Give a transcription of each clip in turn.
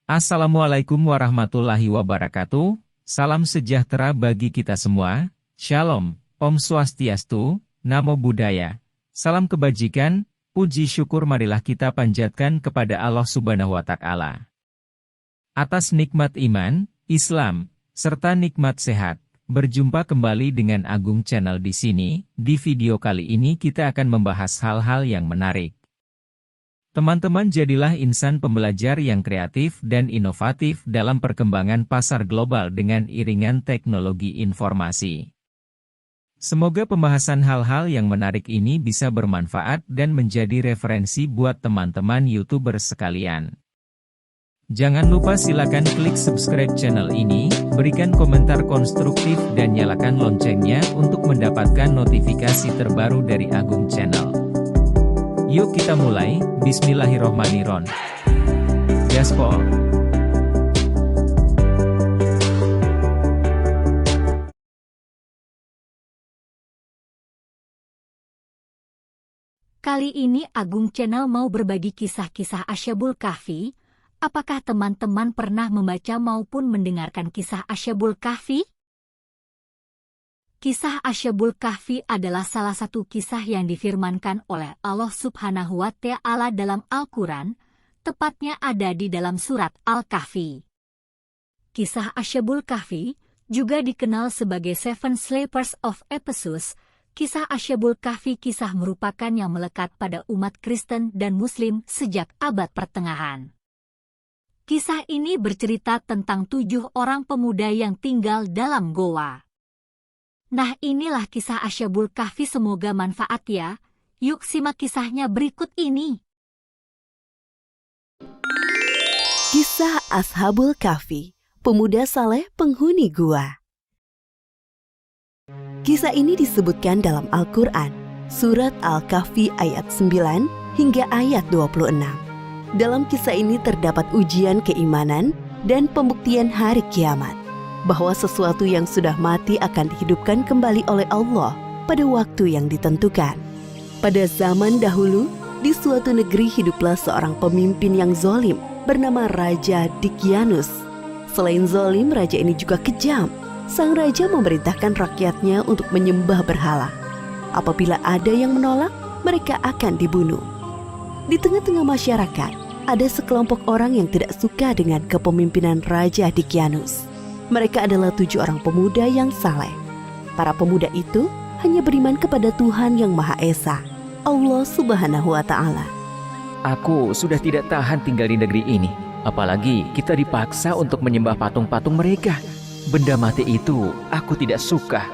Assalamualaikum warahmatullahi wabarakatuh. Salam sejahtera bagi kita semua. Shalom, Om Swastiastu, Namo Buddhaya. Salam kebajikan, puji syukur marilah kita panjatkan kepada Allah Subhanahu wa Ta'ala. Atas nikmat iman, Islam, serta nikmat sehat, berjumpa kembali dengan Agung Channel di sini. Di video kali ini kita akan membahas hal-hal yang menarik. Teman-teman, jadilah insan pembelajar yang kreatif dan inovatif dalam perkembangan pasar global dengan iringan teknologi informasi. Semoga pembahasan hal-hal yang menarik ini bisa bermanfaat dan menjadi referensi buat teman-teman YouTuber sekalian. Jangan lupa silakan klik subscribe channel ini, berikan komentar konstruktif dan nyalakan loncengnya untuk mendapatkan notifikasi terbaru dari Agung Channel. Yuk kita mulai, Bismillahirrohmanirrohim. Gaspol. Kali ini Agung Channel mau berbagi kisah-kisah Asyabul Kahfi. Apakah teman-teman pernah membaca maupun mendengarkan kisah Asyabul Kahfi? Kisah Asyabul Kahfi adalah salah satu kisah yang difirmankan oleh Allah Subhanahu wa Ta'ala dalam Al-Quran, tepatnya ada di dalam surat Al-Kahfi. Kisah Asyabul Kahfi juga dikenal sebagai Seven Sleepers of Ephesus. Kisah Asyabul Kahfi kisah merupakan yang melekat pada umat Kristen dan Muslim sejak abad pertengahan. Kisah ini bercerita tentang 7 orang pemuda yang tinggal dalam goa. Nah, inilah kisah Asyabul Kahfi, semoga manfaat ya. Yuk simak kisahnya berikut ini. Kisah Ashabul Kahfi, pemuda saleh penghuni gua. Kisah ini disebutkan dalam Al-Quran, surat Al-Kahfi ayat 9 hingga ayat 26. Dalam kisah ini terdapat ujian keimanan dan pembuktian hari kiamat, bahwa sesuatu yang sudah mati akan dihidupkan kembali oleh Allah pada waktu yang ditentukan. Pada zaman dahulu, di suatu negeri hiduplah seorang pemimpin yang zalim bernama Raja Dicyanus. Selain zalim, raja ini juga kejam. Sang raja memerintahkan rakyatnya untuk menyembah berhala. Apabila ada yang menolak, mereka akan dibunuh. Di tengah-tengah masyarakat, ada sekelompok orang yang tidak suka dengan kepemimpinan Raja Dicyanus. Mereka adalah 7 orang pemuda yang saleh. Para pemuda itu hanya beriman kepada Tuhan Yang Maha Esa, Allah Subhanahu wa Ta'ala. Aku sudah tidak tahan tinggal di negeri ini. Apalagi kita dipaksa untuk menyembah patung-patung mereka. Benda mati itu aku tidak suka.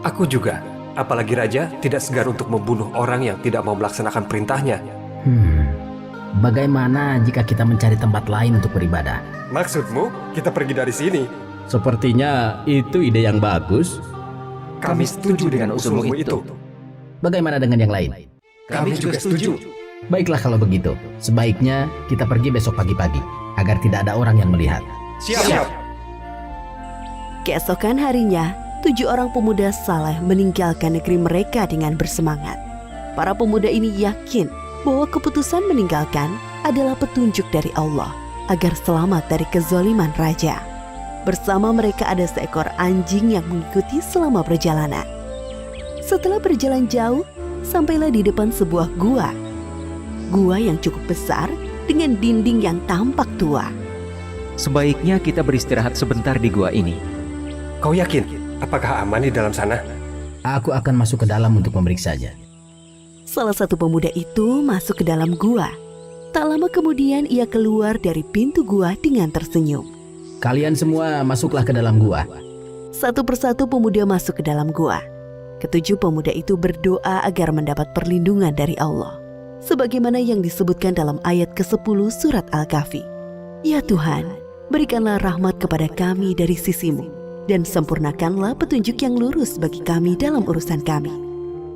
Aku juga. Apalagi raja tidak segan untuk membunuh orang yang tidak mau melaksanakan perintahnya. Bagaimana jika kita mencari tempat lain untuk beribadah? Maksudmu kita pergi dari sini? Sepertinya itu ide yang bagus. Kami setuju dengan usulmu itu. Bagaimana dengan yang lain? Kami juga setuju. Baiklah kalau begitu, sebaiknya kita pergi besok pagi-pagi, agar tidak ada orang yang melihat. Siap. Keesokan harinya, 7 orang pemuda saleh meninggalkan negeri mereka dengan bersemangat. Para pemuda ini yakin bahwa keputusan meninggalkan adalah petunjuk dari Allah agar selamat dari kezaliman raja. Bersama mereka ada seekor anjing yang mengikuti selama perjalanan. Setelah berjalan jauh, sampailah di depan sebuah gua. Gua yang cukup besar dengan dinding yang tampak tua. Sebaiknya kita beristirahat sebentar di gua ini. Kau yakin? Apakah aman di dalam sana? Aku akan masuk ke dalam untuk memeriksanya. Salah satu pemuda itu masuk ke dalam gua. Tak lama kemudian ia keluar dari pintu gua dengan tersenyum. Kalian semua masuklah ke dalam gua. Satu persatu pemuda masuk ke dalam gua. Ketujuh pemuda itu berdoa agar mendapat perlindungan dari Allah, sebagaimana yang disebutkan dalam ayat ke-10 surat Al-Kahfi. Ya Tuhan, berikanlah rahmat kepada kami dari sisimu, dan sempurnakanlah petunjuk yang lurus bagi kami dalam urusan kami.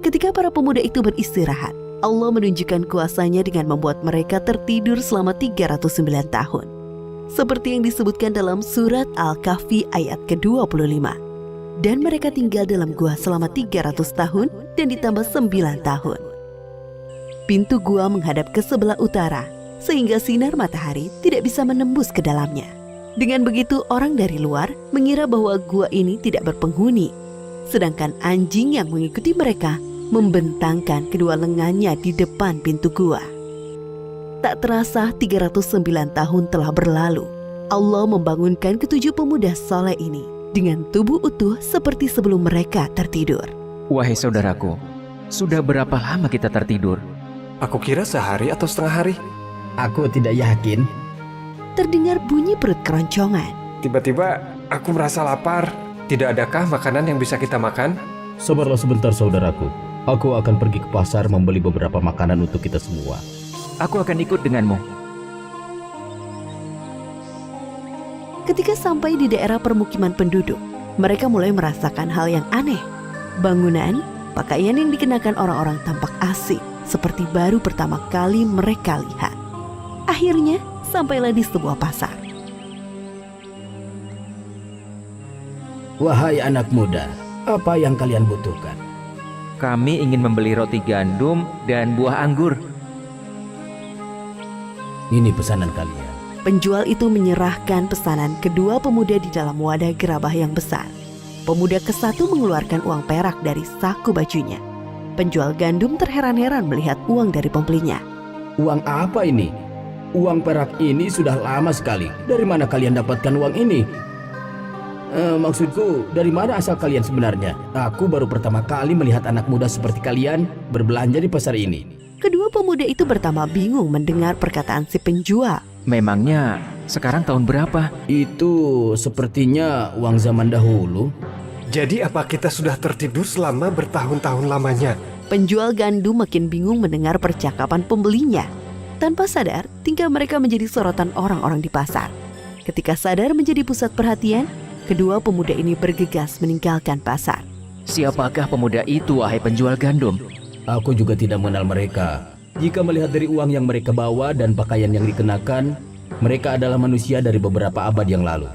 Ketika para pemuda itu beristirahat, Allah menunjukkan kuasanya dengan membuat mereka tertidur selama 309 tahun. Seperti yang disebutkan dalam surat Al-Kahfi ayat ke-25. Dan mereka tinggal dalam gua selama 300 tahun dan ditambah 9 tahun. Pintu gua menghadap ke sebelah utara, sehingga sinar matahari tidak bisa menembus ke dalamnya. Dengan begitu, orang dari luar mengira bahwa gua ini tidak berpenghuni, sedangkan anjing yang mengikuti mereka membentangkan kedua lengannya di depan pintu gua. Tak terasa 309 tahun telah berlalu. Allah membangunkan ketujuh pemuda soleh ini dengan tubuh utuh seperti sebelum mereka tertidur. Wahai saudaraku, sudah berapa lama kita tertidur? Aku kira sehari atau setengah hari. Aku tidak yakin. Terdengar bunyi perut keroncongan. Tiba-tiba aku merasa lapar. Tidak adakah makanan yang bisa kita makan? Sabarlah sebentar saudaraku. Aku akan pergi ke pasar membeli beberapa makanan untuk kita semua. Aku akan ikut denganmu. Ketika sampai di daerah permukiman penduduk, mereka mulai merasakan hal yang aneh. Bangunan, pakaian yang dikenakan orang-orang tampak asing, seperti baru pertama kali mereka lihat. Akhirnya, sampailah di sebuah pasar. Wahai anak muda, apa yang kalian butuhkan? Kami ingin membeli roti gandum dan buah anggur. Ini pesanan kalian. Penjual itu menyerahkan pesanan kedua pemuda di dalam wadah gerabah yang besar. Pemuda ke-1 mengeluarkan uang perak dari saku bajunya. Penjual gandum terheran-heran melihat uang dari pembelinya. Uang apa ini? Uang perak ini sudah lama sekali. Dari mana kalian dapatkan uang ini? Maksudku, dari mana asal kalian sebenarnya? Aku baru pertama kali melihat anak muda seperti kalian berbelanja di pasar ini. Kedua pemuda itu pertama bingung mendengar perkataan si penjual. Memangnya sekarang tahun berapa? Itu sepertinya uang zaman dahulu. Jadi apa kita sudah tertidur selama bertahun-tahun lamanya? Penjual gandum makin bingung mendengar percakapan pembelinya. Tanpa sadar, tingkah mereka menjadi sorotan orang-orang di pasar. Ketika sadar menjadi pusat perhatian, kedua pemuda ini bergegas meninggalkan pasar. Siapakah pemuda itu, wahai penjual gandum? Aku juga tidak mengenal mereka. Jika melihat dari uang yang mereka bawa dan pakaian yang dikenakan, mereka adalah manusia dari beberapa abad yang lalu.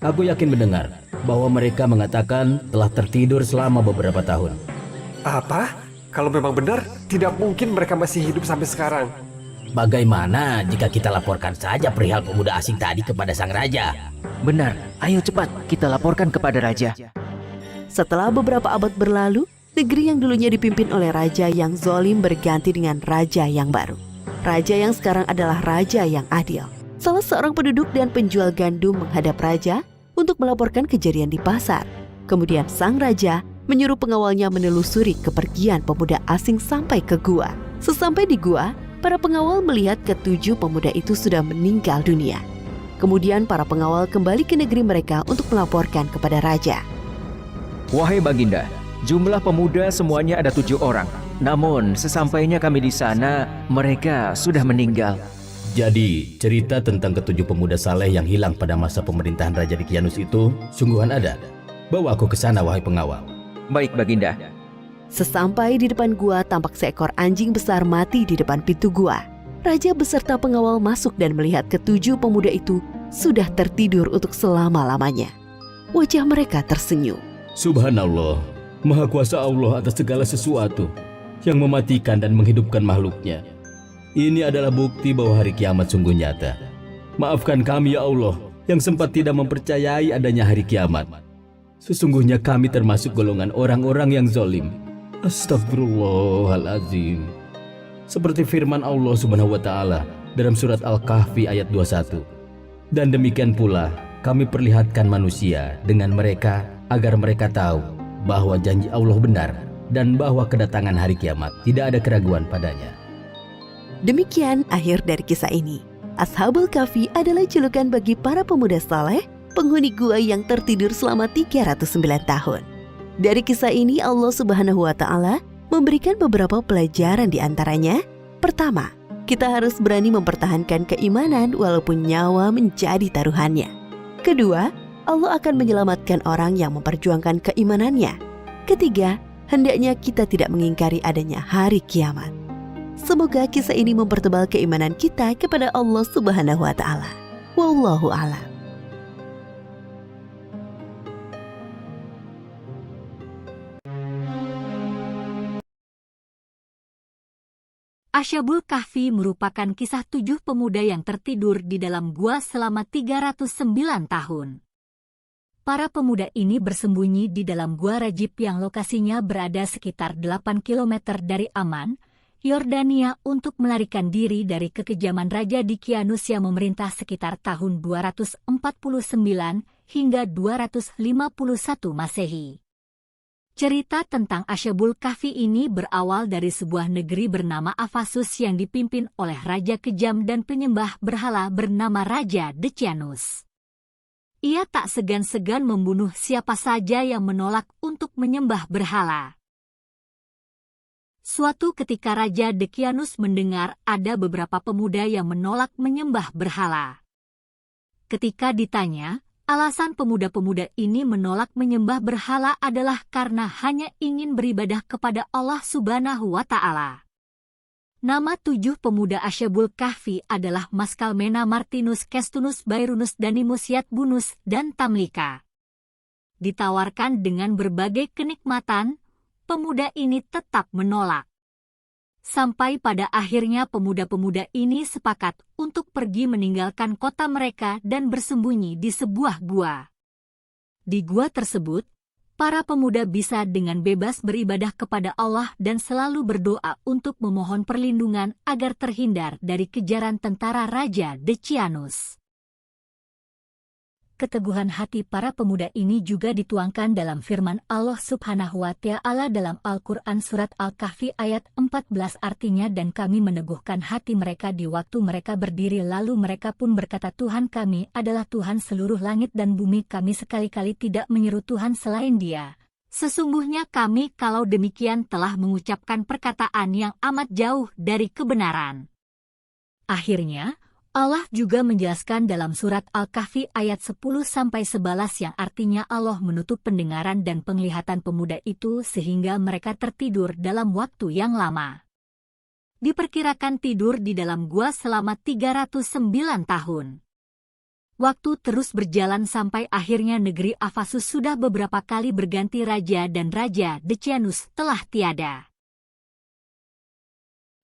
Aku yakin mendengar bahwa mereka mengatakan telah tertidur selama beberapa tahun. Apa? Kalau memang benar, tidak mungkin mereka masih hidup sampai sekarang. Bagaimana jika kita laporkan saja perihal pemuda asing tadi kepada sang raja? Benar, ayo cepat kita laporkan kepada raja. Setelah beberapa abad berlalu, negeri yang dulunya dipimpin oleh raja yang zalim berganti dengan raja yang baru. Raja yang sekarang adalah raja yang adil. Salah seorang penduduk dan penjual gandum menghadap raja untuk melaporkan kejadian di pasar. Kemudian sang raja menyuruh pengawalnya menelusuri kepergian pemuda asing sampai ke gua. Sesampai di gua, para pengawal melihat ketujuh pemuda itu sudah meninggal dunia. Kemudian para pengawal kembali ke negeri mereka untuk melaporkan kepada raja. Wahai Baginda, jumlah pemuda semuanya ada 7 orang. Namun sesampainya kami di sana, mereka sudah meninggal. Jadi, cerita tentang ketujuh pemuda saleh yang hilang pada masa pemerintahan Raja Dikianus itu sungguhan ada. Bawa aku ke sana, wahai pengawal. Baik Baginda. Sesampai di depan gua, tampak seekor anjing besar mati di depan pintu gua. Raja beserta pengawal masuk dan melihat ketujuh pemuda itu sudah tertidur untuk selama-lamanya. Wajah mereka tersenyum. Subhanallah, Maha Kuasa Allah atas segala sesuatu yang mematikan dan menghidupkan makhluknya. Ini adalah bukti bahwa hari kiamat sungguh nyata. Maafkan kami ya Allah yang sempat tidak mempercayai adanya hari kiamat. Sesungguhnya kami termasuk golongan orang-orang yang zalim. Astagfirullahaladzim. Seperti firman Allah Subhanahu wa Ta'ala dalam surat Al-Kahfi ayat 21. Dan demikian pula kami perlihatkan manusia dengan mereka agar mereka tahu bahwa janji Allah benar dan bahwa kedatangan hari kiamat tidak ada keraguan padanya. Demikian akhir dari kisah ini. Ashabul Kahfi adalah julukan bagi para pemuda saleh, penghuni gua yang tertidur selama 309 tahun. Dari kisah ini Allah Subhanahu wa Ta'ala memberikan beberapa pelajaran di antaranya. Pertama, kita harus berani mempertahankan keimanan walaupun nyawa menjadi taruhannya. Kedua, Allah akan menyelamatkan orang yang memperjuangkan keimanannya. Ketiga, hendaknya kita tidak mengingkari adanya hari kiamat. Semoga kisah ini mempertebal keimanan kita kepada Allah Subhanahu wa Ta'ala. Wallahu a'lam. Asyabul Kahfi merupakan kisah 7 pemuda yang tertidur di dalam gua selama 309 tahun. Para pemuda ini bersembunyi di dalam gua Rajib yang lokasinya berada sekitar 8 km dari Aman, Yordania untuk melarikan diri dari kekejaman Raja Dicyanus yang memerintah sekitar tahun 249 hingga 251 Masehi. Cerita tentang Asyabul Kahfi ini berawal dari sebuah negeri bernama Ephesus yang dipimpin oleh raja kejam dan penyembah berhala bernama Raja Dicyanus. Ia tak segan-segan membunuh siapa saja yang menolak untuk menyembah berhala. Suatu ketika Raja Dicyanus mendengar ada beberapa pemuda yang menolak menyembah berhala. Ketika ditanya, alasan pemuda-pemuda ini menolak menyembah berhala adalah karena hanya ingin beribadah kepada Allah Subhanahu wa Ta'ala. Nama 7 pemuda Asyabul Kahfi adalah Maskalmena, Martinus, Kestunus, Bairunus, Danimus, Yatbunus, dan Tamlika. Ditawarkan dengan berbagai kenikmatan, pemuda ini tetap menolak. Sampai pada akhirnya pemuda-pemuda ini sepakat untuk pergi meninggalkan kota mereka dan bersembunyi di sebuah gua. Di gua tersebut, para pemuda bisa dengan bebas beribadah kepada Allah dan selalu berdoa untuk memohon perlindungan agar terhindar dari kejaran tentara Raja Dicyanus. Keteguhan hati para pemuda ini juga dituangkan dalam firman Allah Subhanahu wa Ta'ala dalam Al-Quran Surat Al-Kahfi ayat 14, artinya, dan kami meneguhkan hati mereka di waktu mereka berdiri, lalu mereka pun berkata, Tuhan kami adalah Tuhan seluruh langit dan bumi, kami sekali-kali tidak menyeru Tuhan selain Dia. Sesungguhnya kami kalau demikian telah mengucapkan perkataan yang amat jauh dari kebenaran. Akhirnya, Allah juga menjelaskan dalam surat Al-Kahfi ayat 10-11 yang artinya Allah menutup pendengaran dan penglihatan pemuda itu sehingga mereka tertidur dalam waktu yang lama. Diperkirakan tidur di dalam gua selama 309 tahun. Waktu terus berjalan sampai akhirnya negeri Ephesus sudah beberapa kali berganti raja dan Raja Dicyanus telah tiada.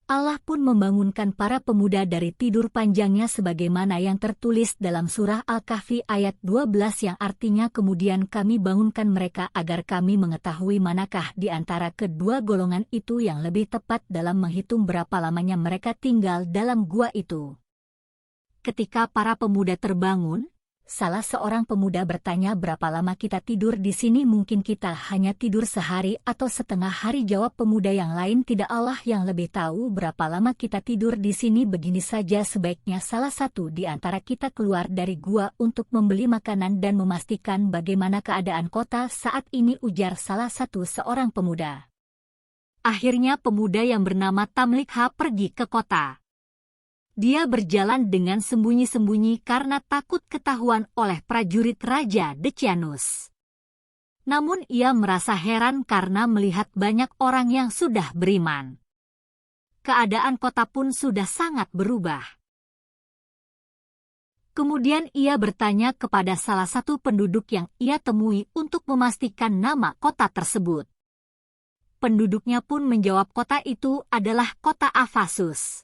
Allah pun membangunkan para pemuda dari tidur panjangnya sebagaimana yang tertulis dalam surah Al-Kahfi ayat 12 yang artinya kemudian kami bangunkan mereka agar kami mengetahui manakah di antara kedua golongan itu yang lebih tepat dalam menghitung berapa lamanya mereka tinggal dalam gua itu. Ketika para pemuda terbangun, salah seorang pemuda bertanya, berapa lama kita tidur di sini? Mungkin kita hanya tidur sehari atau setengah hari, jawab pemuda yang lain. Tidak, Allah yang lebih tahu berapa lama kita tidur di sini. Begini saja, sebaiknya salah satu di antara kita keluar dari gua untuk membeli makanan dan memastikan bagaimana keadaan kota saat ini, ujar salah satu seorang pemuda. Akhirnya pemuda yang bernama Tamlikha pergi ke kota. Dia berjalan dengan sembunyi-sembunyi karena takut ketahuan oleh prajurit Raja Dicyanus. Namun ia merasa heran karena melihat banyak orang yang sudah beriman. Keadaan kota pun sudah sangat berubah. Kemudian ia bertanya kepada salah satu penduduk yang ia temui untuk memastikan nama kota tersebut. Penduduknya pun menjawab kota itu adalah kota Ephesus.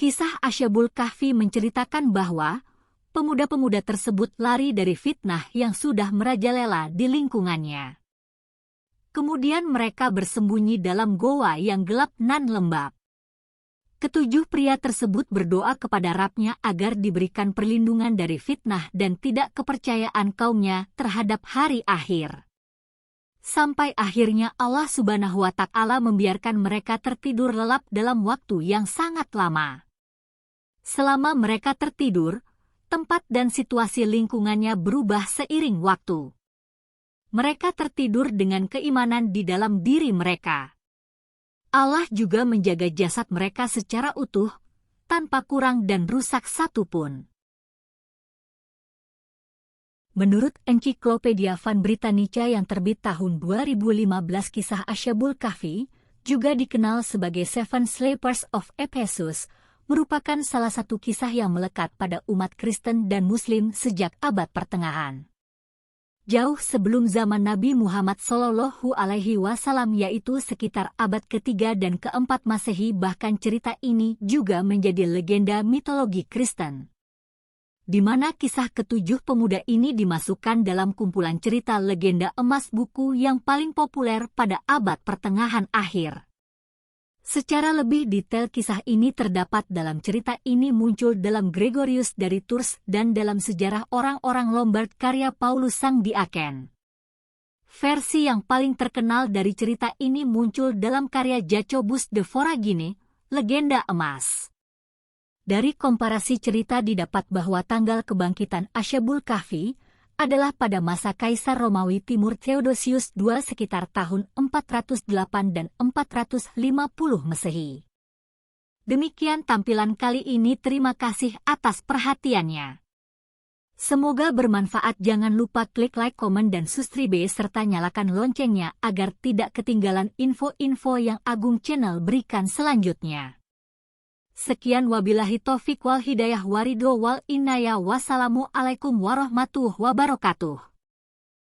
Kisah Asyabul Kahfi menceritakan bahwa pemuda-pemuda tersebut lari dari fitnah yang sudah merajalela di lingkungannya. Kemudian mereka bersembunyi dalam goa yang gelap nan lembab. Ketujuh pria tersebut berdoa kepada Rabb-nya agar diberikan perlindungan dari fitnah dan tidak kepercayaan kaumnya terhadap hari akhir. Sampai akhirnya Allah Subhanahu wa Ta'ala membiarkan mereka tertidur lelap dalam waktu yang sangat lama. Selama mereka tertidur, tempat dan situasi lingkungannya berubah seiring waktu. Mereka tertidur dengan keimanan di dalam diri mereka. Allah juga menjaga jasad mereka secara utuh, tanpa kurang dan rusak satupun. Menurut Ensiklopedia Van Britannica yang terbit tahun 2015, kisah Asyabul Kahfi, juga dikenal sebagai Seven Sleepers of Ephesus, merupakan salah satu kisah yang melekat pada umat Kristen dan Muslim sejak abad pertengahan. Jauh sebelum zaman Nabi Muhammad Shallallahu Alaihi Wasallam, yaitu sekitar abad ketiga dan keempat Masehi, bahkan cerita ini juga menjadi legenda mitologi Kristen, di mana kisah ketujuh pemuda ini dimasukkan dalam kumpulan cerita legenda emas buku yang paling populer pada abad pertengahan akhir. Secara lebih detail kisah ini terdapat dalam cerita ini muncul dalam Gregorius dari Tours dan dalam sejarah orang-orang Lombard karya Paulus sang Diaken. Versi yang paling terkenal dari cerita ini muncul dalam karya Jacobus de Voragine, Legenda Emas. Dari komparasi cerita didapat bahwa tanggal kebangkitan Asyabul Kahfi adalah pada masa Kaisar Romawi Timur Theodosius II sekitar tahun 408 dan 450 Masehi. Demikian tampilan kali ini, terima kasih atas perhatiannya. Semoga bermanfaat. Jangan lupa klik like, komen, dan subscribe serta nyalakan loncengnya agar tidak ketinggalan info-info yang Agung Channel berikan selanjutnya. Sekian, wabillahi taufik wal hidayah waridho wal inayah. Wassalamualaikum warahmatullahi wabarakatuh.